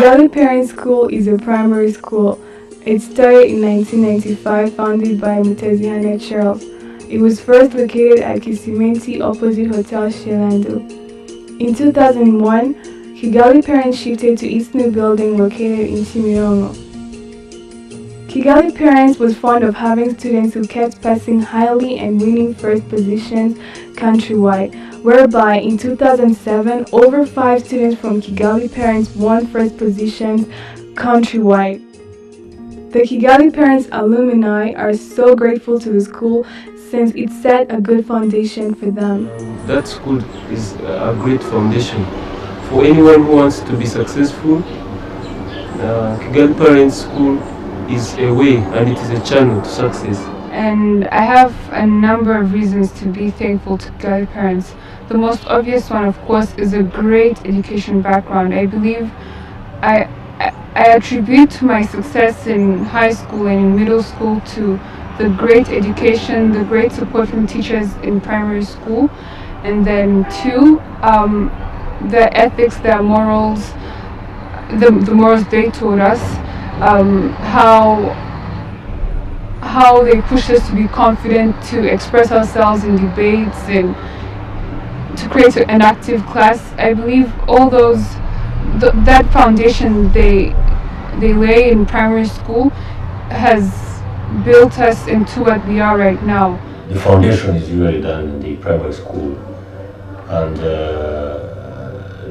Kigali Parents School is a primary school. It started in 1995, founded by Mutezihane Charles. It was first located at Kisimenti opposite Hotel Shelando. In 2001, Kigali Parents shifted to its new building located in Chimirongo. Kigali Parents was fond of having students who kept passing highly and winning first positions countrywide, whereby in 2007, over 5 students from Kigali Parents won first positions countrywide. The Kigali Parents alumni are so grateful to the school since it set a good foundation for them. That school is a great foundation for anyone who wants to be successful. Kigali Parents School is a way and it is a channel to success. And I have a number of reasons to be thankful to Kigali Parents. The most obvious one, of course, is a great education background. I believe I attribute my success in high school and in middle school to the great education, the great support from teachers in primary school, and then 2, the ethics, the morals, the morals they taught us, how they push us to be confident, to express ourselves in debates, and to create an active class. I believe all those, that foundation they lay in primary school has built us into what we are right now. The foundation is usually done in the primary school, and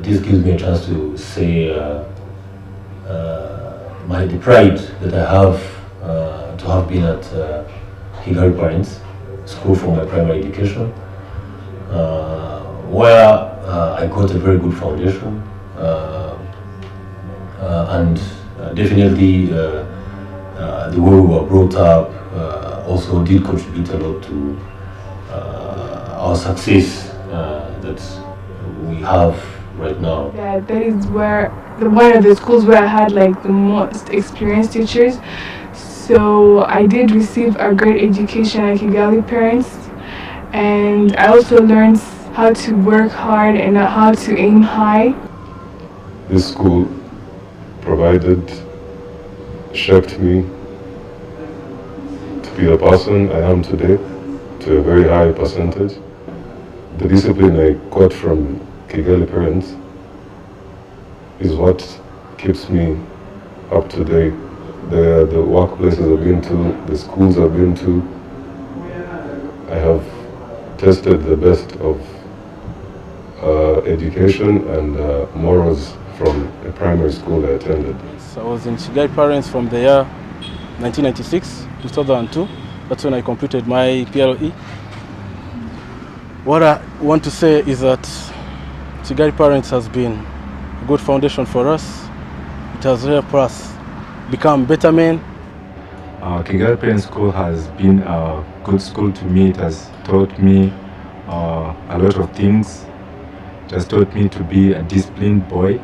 this gives me a chance to say the pride that I have to have been at Kigali Parents School for my primary education, where I got a very good foundation, and definitely the way we were brought up also did contribute a lot to our success that we have right now. Yeah, that is where one of the schools where I had like the most experienced teachers. So I did receive a great education at Kigali Parents, and I also learned how to work hard and how to aim high. This school shaped me to be the person I am today to a very high percentage. The discipline I got from Kigali Parents is what keeps me up to date. The workplaces I've been to, the schools I've been to, I have tested the best of education and morals from a primary school I attended. I was in Kigali Parents from the year 1996 to 2002. That's when I completed my PLE. What I want to say is that Kigali Parents has been a good foundation for us. It has helped us become better men. Kigali Parents School has been a good school to me. It has taught me a lot of things. It has taught me to be a disciplined boy.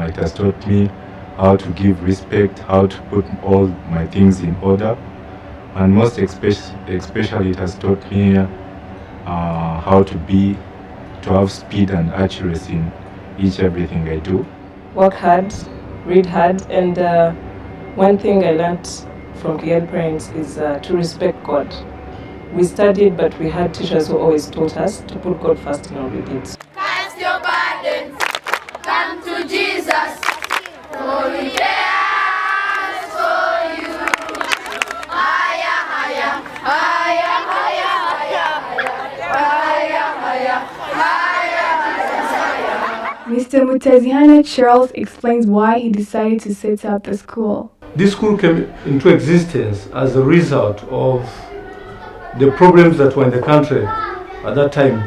It has taught me how to give respect, how to put all my things in order. And most especially it has taught me how to have speed and accuracy in everything I do. Work hard, read hard, and one thing I learned from Kigali Parents is to respect God. We studied, but we had teachers who always taught us to put God first in all we did. Cast your burdens, come to Jesus, for He cares for you. Higher, higher, higher, higher, higher, higher, higher, higher. Mr. Mutezihane Charles explains why he decided to set up the school. This school came into existence as a result of the problems that were in the country at that time.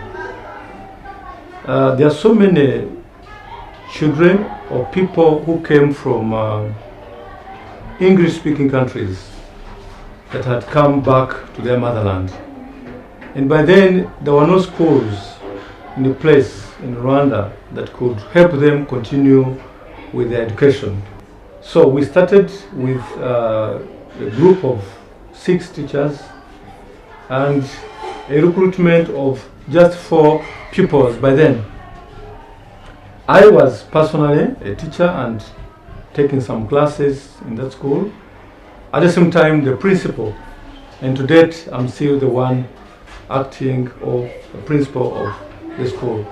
There are so many children or people who came from English-speaking countries that had come back to their motherland. And by then, there were no schools in the place in Rwanda that could help them continue with their education. So we started with a group of 6 teachers and a recruitment of just 4 pupils by then. I was personally a teacher, and taking some classes in that school. At the same time, the principal, and to date, I'm still the one acting or the principal of the school.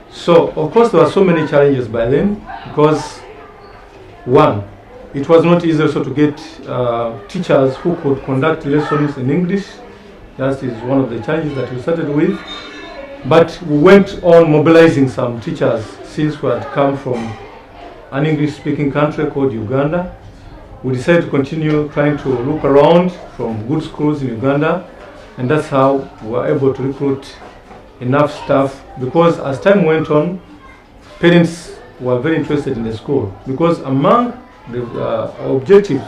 So, of course, there were so many challenges by then because, one, it was not easy also to get teachers who could conduct lessons in English. That is one of the challenges that we started with. But we went on mobilizing some teachers since we had come from an English-speaking country called Uganda. We decided to continue trying to look around from good schools in Uganda, and that's how we were able to recruit enough staff, because as time went on, parents were very interested in the school, because among the objectives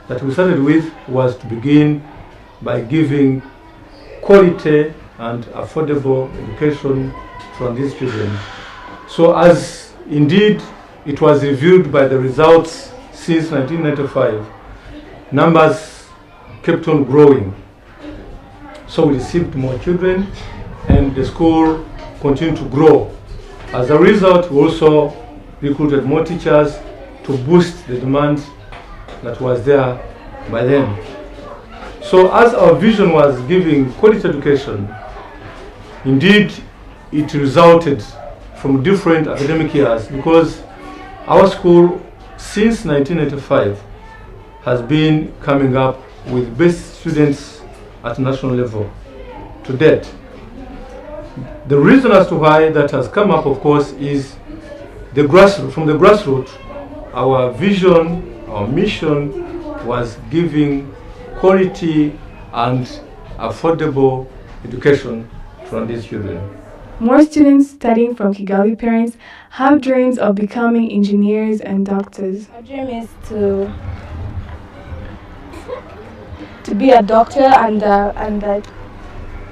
that we started with was to begin by giving quality and affordable education from these children. So as indeed it was reviewed by the results since 1995, numbers kept on growing. So we received more children and the school continued to grow. As a result, we also recruited more teachers to boost the demand that was there by then. So as our vision was giving quality education, indeed it resulted from different academic years, because our school since 1985 has been coming up with best students at national level to date. The reason as to why that has come up, of course, is the grassroots. From the grassroots, our vision, our mission was giving quality and affordable education from these children. More students studying from Kigali parents have dreams of becoming engineers and doctors. My dream is to be a doctor, and I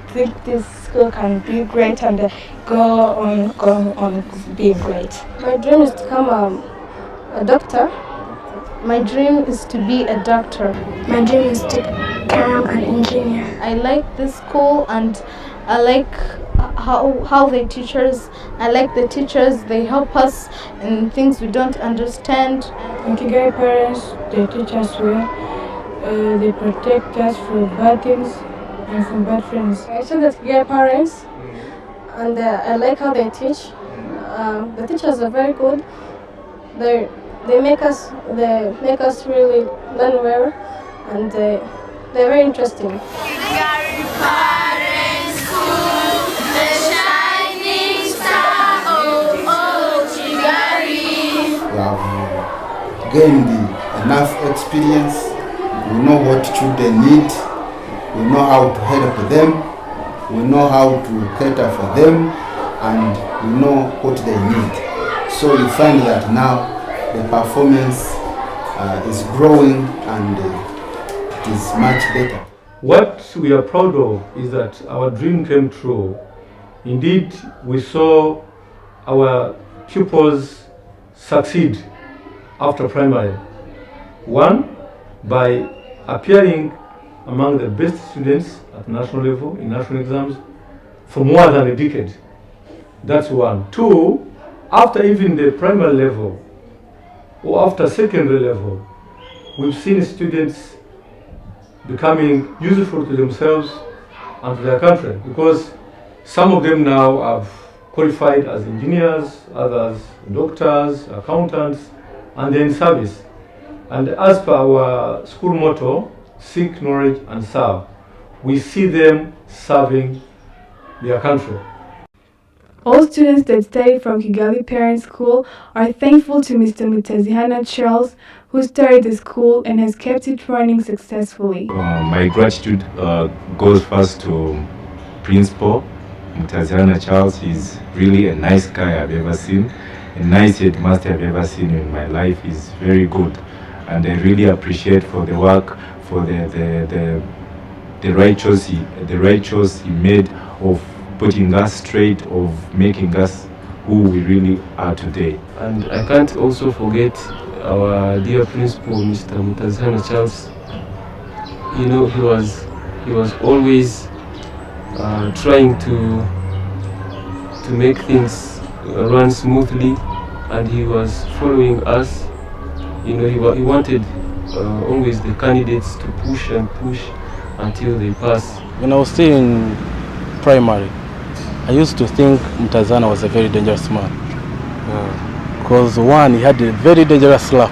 think this school can be great and go on being great. My dream is to become a doctor. My dream is to be a doctor. My dream is to become an engineer. I like this school and I like how they teach us. I like the teachers, they help us in things we don't understand. In Kigali parents, they teach us well. They protect us from bad things and from bad friends. I think that Kigali parents, and I like how they teach. The teachers are very good. They make us really learn well, and they're very interesting. Gained enough experience. We know what children need. We know how to help them. We know how to cater for them, and we know what they need. So you find that now the performance is growing and it is much better. What we are proud of is that our dream came true. Indeed, we saw our pupils succeed after primary. One, by appearing among the best students at national level in national exams for more than a decade. That's one. Two, after even the primary level or after secondary level, we've seen students becoming useful to themselves and to their country, because some of them now have qualified as engineers, others doctors, accountants, and they're in service. And as per our school motto, seek knowledge and serve, we see them serving their country. All students that study from Kigali Parent School are thankful to Mr. Mutazihana Charles, who started the school and has kept it running successfully. My gratitude goes first to Principal Mutazihana Charles. He's really a nice guy I've ever seen, a nice headmaster I've ever seen in my life. He's very good, and I really appreciate for the work, for the right choice he made of putting us straight, of making us who we really are today. And I can't also forget our dear principal, Mr. Mutazihana Charles. You know, he was always trying to make things run smoothly, and he was following us. You know, he wanted always the candidates to push and push until they pass. When I was still in primary, I used to think Mtazana was a very dangerous man. Because one, he had a very dangerous laugh.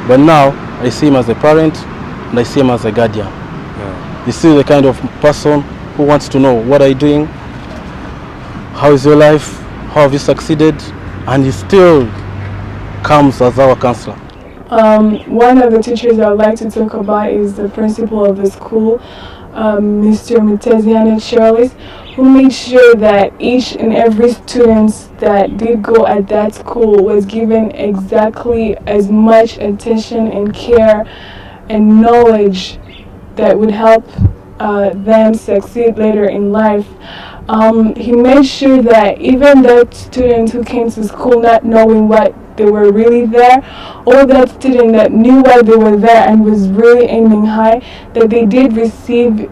But now, I see him as a parent and I see him as a guardian. He's still the kind of person who wants to know, what are you doing? How is your life? How have you succeeded? And he still comes as our counselor. One of the teachers I would like to talk about is the principal of the school, Mr. Miteziane Charles, who made sure that each and every student that did go at that school was given exactly as much attention and care and knowledge that would help them succeed later in life. He made sure that even that student who came to school not knowing what they were really there, or that student that knew why they were there and was really aiming high, that they did receive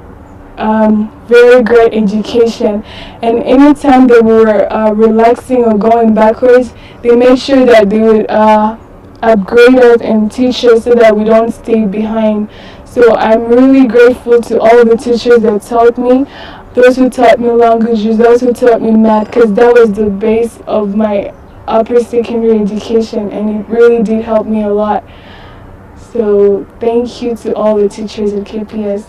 very great education. And anytime they were relaxing or going backwards, they made sure that they would upgrade us and teach us so that we don't stay behind. So I'm really grateful to all the teachers that taught me, those who taught me languages, those who taught me math, because that was the base of my upper secondary education, and it really did help me a lot. So thank you to all the teachers at KPS.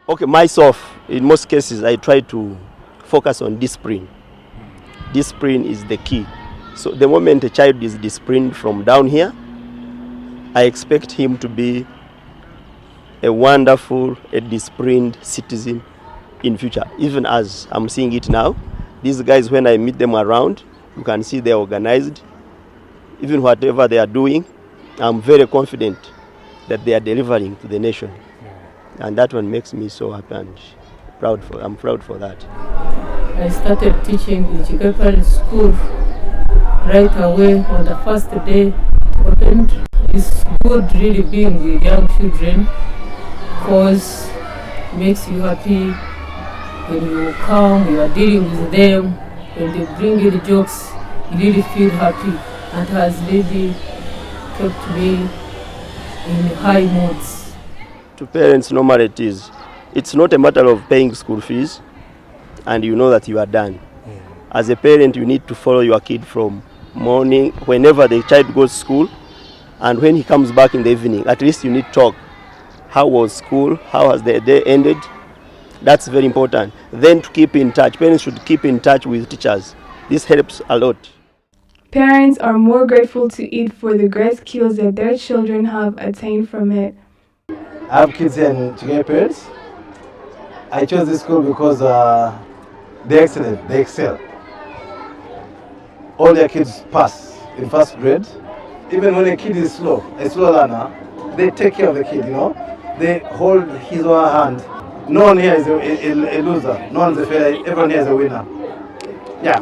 Okay, myself, in most cases, I try to focus on discipline. Discipline is the key. So the moment a child is disciplined from down here, I expect him to be a wonderful, a disciplined citizen in future. Even as I'm seeing it now, these guys, when I meet them around, you can see they're organized. Even whatever they are doing, I'm very confident that they are delivering to the nation. And that one makes me so happy and I'm proud for that. I started teaching in Kigali school right away on the first day opened. It's good really being with young children because it makes you happy when you come, you are dealing with them, when they bring you the jokes, you really feel happy, and has really kept me in high moods. To parents, normally it's not a matter of paying school fees and you know that you are done. As a parent, you need to follow your kid from morning, whenever the child goes to school, and when he comes back in the evening, at least you need to talk. How was school? How has the day ended? That's very important. Then to keep in touch, parents should keep in touch with teachers. This helps a lot. Parents are more grateful to eat for the great skills that their children have attained from it. I have kids here in Kigali Parents. I chose this school because they're excellent, they excel. All their kids pass in first grade. Even when a kid is slow, a slow learner, they take care of the kid, you know. They hold his or her hand. No one here is a loser, no one's a failure, everyone here is a winner. Yeah.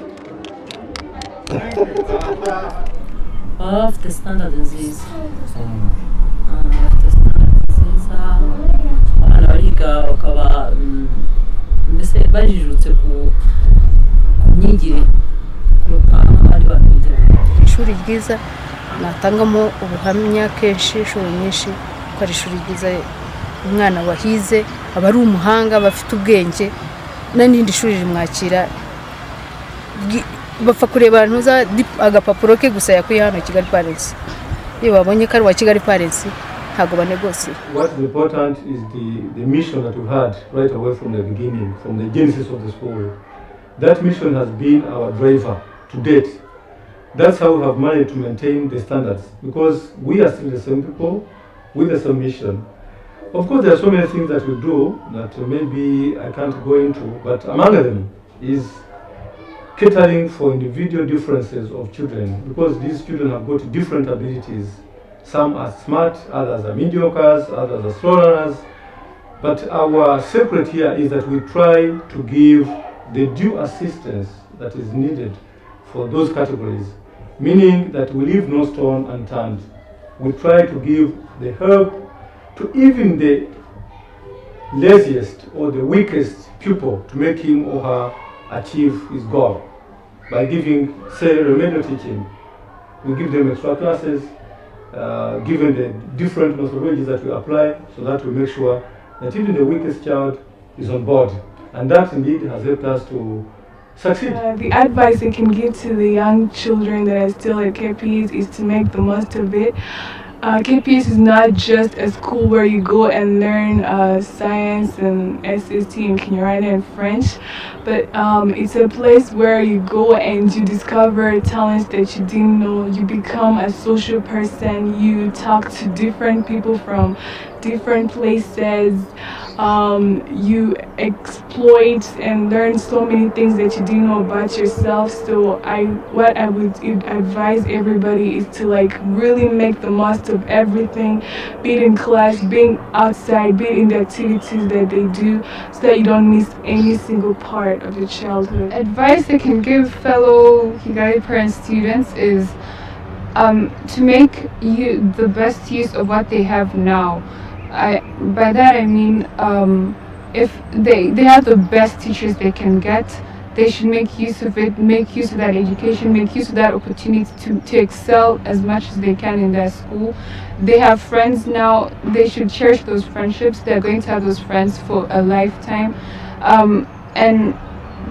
After standard disease. Abariga bakaba mbese bajijutse ku myigire kuruta abandi bantu. Ishuri ryiza natangamo ubuhamya kenshi inshuro nyinshi ko ari ishuri ryiza, umwana wahize aba ari umuhanga, bafite ubwenge, n'indi shuri rimwakira bapfa kureba ntuza agapapuro ke gusa yakuye hano Kigali Parents. Iyo babonye ko ari wa Kigali Parents What's important is the mission that we had right away from the beginning, from the genesis of the school. That mission has been our driver to date. That's how we have managed to maintain the standards, because we are still the same people with the same mission. Of course, there are so many things that we do that maybe I can't go into, but among them is catering for individual differences of children, because these children have got different abilities. Some are smart, others are mediocres, others are slow learners. But our secret here is that we try to give the due assistance that is needed for those categories, meaning that we leave no stone unturned. We try to give the help to even the laziest or the weakest pupil to make him or her achieve his goal. by giving, say, remedial teaching. We give them extra classes, given the different methodologies that we apply, so that we make sure that even the weakest child is on board. And that indeed has helped us to succeed. The advice I can give to the young children that are still at KPs is to make the most of it. KPS is not just a school where you go and learn science and SST and Kinyarwanda and French, but it's a place where you go and you discover talents that you didn't know. You become a social person. You talk to different people from different places. You exploit and learn so many things that you didn't know about yourself. So what I would advise everybody is to really make the most of everything, be it in class, being outside, be it in the activities that they do, so that you don't miss any single part of your childhood. Advice I can give fellow Kigali parent students is to make the best use of what they have now. By that I mean, if they have the best teachers they can get, they should make use of it, make use of that education, make use of that opportunity to excel as much as they can in their school. They have friends now, they should cherish those friendships. They're going to have those friends for a lifetime. And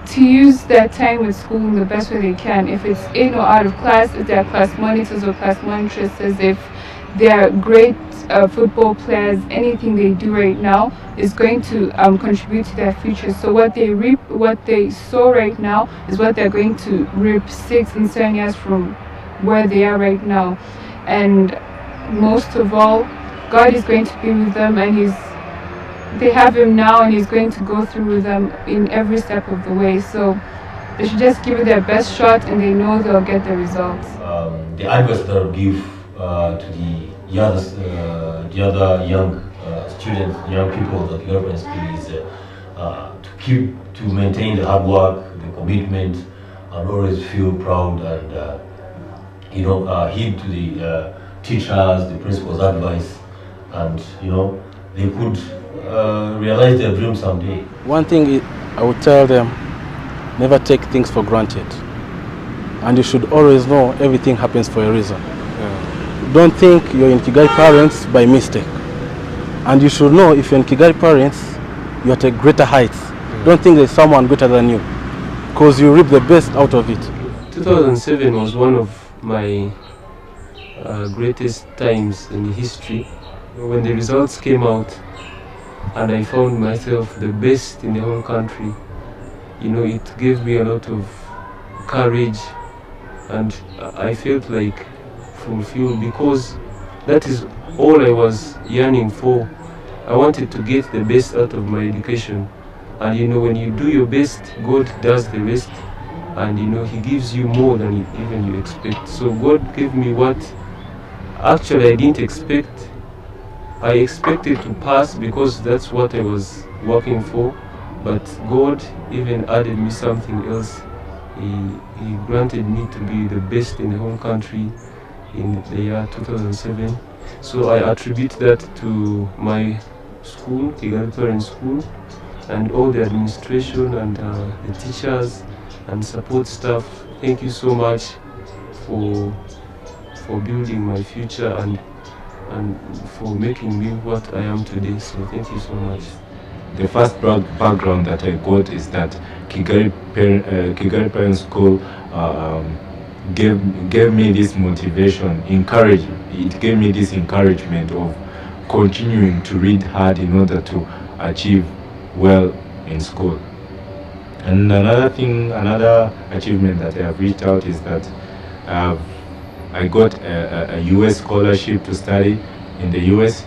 to use their time with school in the best way they can. If it's in or out of class, if they're class monitors or class monitresses, if they're great football players, anything they do right now is going to contribute to their future. So what they reap, what they sow right now is what they're going to reap 6 and 7 years from where they are right now. And most of all, God is going to be with them, and they have Him now, and He's going to go through with them in every step of the way. So they should just give it their best shot, and they know they'll get the results. The advice that I'll give to the other young students, young people that the urban school is to maintain the hard work, the commitment, and always feel proud and heed to the teachers, the principal's advice, and they could realize their dreams someday. One thing I would tell them: never take things for granted, and you should always know everything happens for a reason. Don't think you're in Kigali Parents by mistake. And you should know if you're in Kigali Parents, you're at a greater heights. Don't think there's someone greater than you, because you reap the best out of it. 2007 was one of my greatest times in history. When the results came out and I found myself the best in the whole country, it gave me a lot of courage, and I felt like fulfilled, because that is all I was yearning for. I wanted to get the best out of my education, and when you do your best, God does the rest, and He gives you more than even you expect. So God gave me what actually I didn't expect. I expected to pass because that's what I was working for, but God even added me something else. He granted me to be the best in the whole country in the year 2007. So I attribute that to my school, Kigali Parent School, and all the administration and the teachers and support staff. Thank you so much for building my future and for making me what I am today. So thank you so much. The first background that I got is that Kigali Parent School gave me this motivation, it gave me this encouragement of continuing to read hard in order to achieve well in school. And another achievement that I have reached out is that I got a US scholarship to study in the US,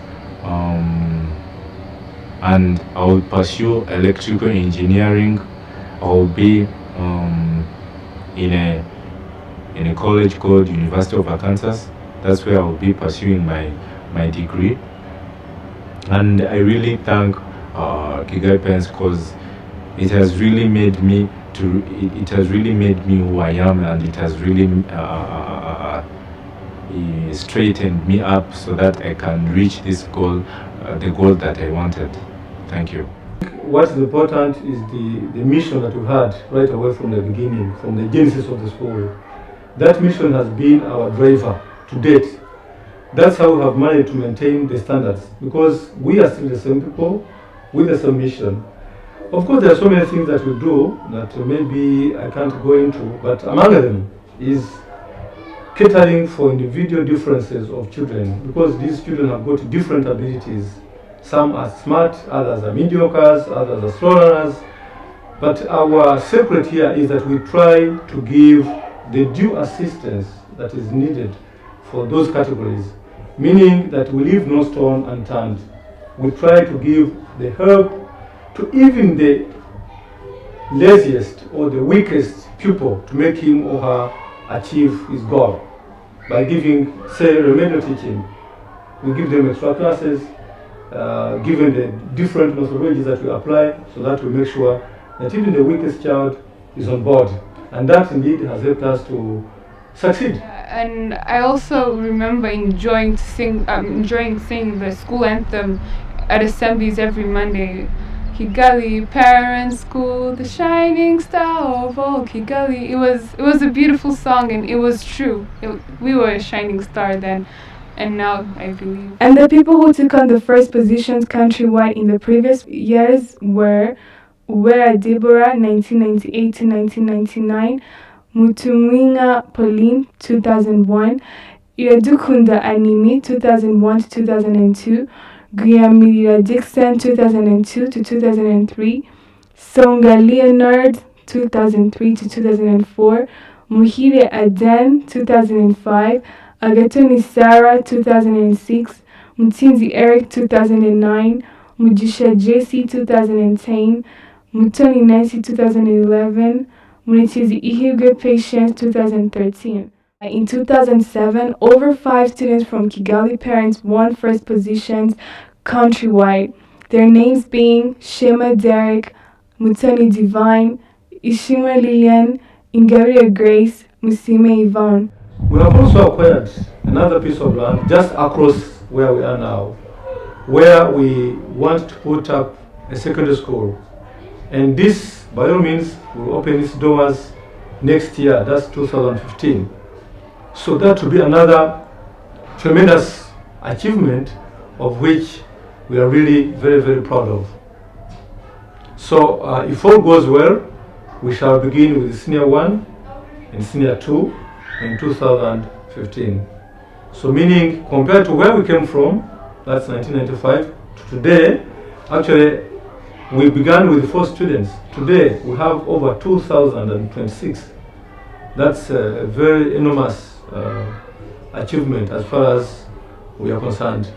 and I will pursue electrical engineering. I will be in a college called University of Arkansas. That's where I will be pursuing my degree. And I really thank Kigali Parents, because it has really made me who I am, and it has really straightened me up so that I can reach this goal, the goal that I wanted. Thank you. what is important is the mission that we had right away from the beginning, from the genesis of the school. That mission has been our driver to date. That's how we have managed to maintain the standards, because we are still the same people with the same mission. Of course, there are so many things that we do that maybe I can't go into, but among them is catering for individual differences of children, because these children have got different abilities. Some are smart, others are mediocres, others are slow learners. But our secret here is that we try to give the due assistance that is needed for those categories, meaning that we leave no stone unturned. We try to give the help to even the laziest or the weakest pupil to make him or her achieve his goal by giving, say, remedial teaching. We give them extra classes, given the different methodologies that we apply, so that we make sure that even the weakest child is on board. And that indeed has helped us to succeed. And I also remember enjoying singing the school anthem at assemblies every Monday. Kigali Parent School, the shining star of all Kigali. It was a beautiful song, and it was true. We were a shining star then, and now I believe. And the people who took on the first positions countrywide in the previous years were Uwera Deborah, 1998 to 1999, Mutumwinga Pauline, 2001, Iradukunda Animi, 2001 to 2002, Guyamirira Dixon, 2002 to 2003, Songa Leonard, 2003 to 2004, Muhire Aden, 2005, Agatoni Sarah, 2006, Mtinzi Eric, 2009, Mujisha JC, 2010, Mutoni Nancy, 2011, Munitizi Ihigwe Patience, 2013. In 2007, over 5 students from Kigali parents won first positions countrywide, their names being Shema Derek, Mutoni Divine, Ishima Lilian, Ingabire Grace, Musime Yvonne. We have also acquired another piece of land just across where we are now, where we want to put up a secondary school. And this, by all means, will open its doors next year, that's 2015. So that will be another tremendous achievement of which we are really very, very proud of. So if all goes well, we shall begin with Senior 1 and Senior 2 in 2015. So meaning, compared to where we came from, that's 1995, to today, actually, we began with 4 students. Today, we have over 2,026. That's a very enormous achievement as far as we are concerned.